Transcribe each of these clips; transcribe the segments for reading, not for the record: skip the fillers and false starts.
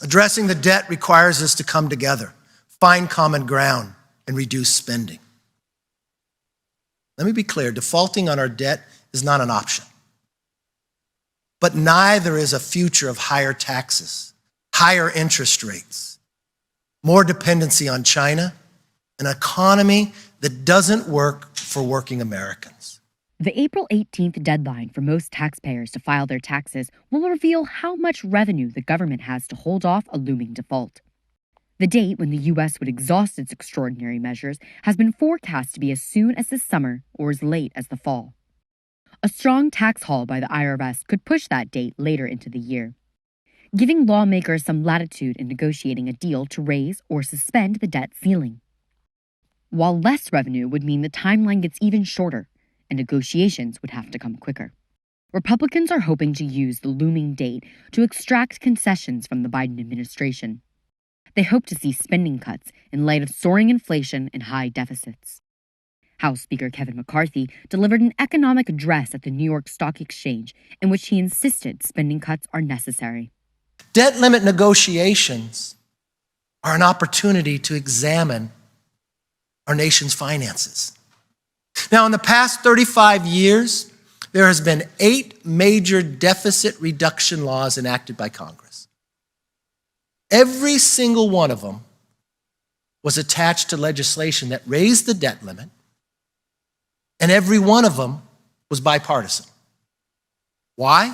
Addressing the debt requires us to come together, find common ground, and reduce spending. Let me be clear, defaulting on our debt is not an option. But neither is a future of higher taxes, higher interest rates, more dependency on China, an economy that doesn't work for working Americans. The April 18th deadline for most taxpayers to file their taxes will reveal how much revenue the government has to hold off a looming default. The date when the U.S. would exhaust its extraordinary measures has been forecast to be as soon as this summer or as late as the fall. A strong tax haul by the IRS could push that date later into the year, giving lawmakers some latitude in negotiating a deal to raise or suspend the debt ceiling. While less revenue would mean the timeline gets even shorter, and negotiations would have to come quicker. Republicans are hoping to use the looming date to extract concessions from the Biden administration. They hope to see spending cuts in light of soaring inflation and high deficits. House Speaker Kevin McCarthy delivered an economic address at the New York Stock Exchange in which he insisted spending cuts are necessary. Debt limit negotiations are an opportunity to examine our nation's finances. Now, in the past 35 years, there has been 8 major deficit reduction laws enacted by Congress. Every single one of them was attached to legislation that raised the debt limit, and every one of them was bipartisan. Why?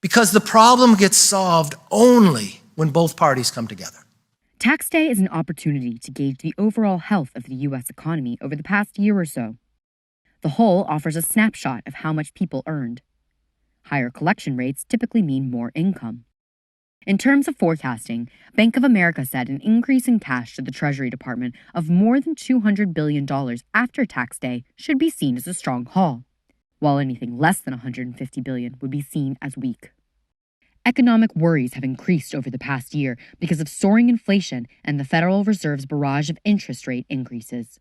Because the problem gets solved only when both parties come together. Tax day is an opportunity to gauge the overall health of the U.S. economy over the past year or so. The whole offers a snapshot of how much people earned. Higher collection rates typically mean more income. In terms of forecasting, Bank of America said an increase in cash to the Treasury Department of more than $200 billion after tax day should be seen as a strong haul, while anything less than $150 billion would be seen as weak. Economic worries have increased over the past year because of soaring inflation and the Federal Reserve's barrage of interest rate increases.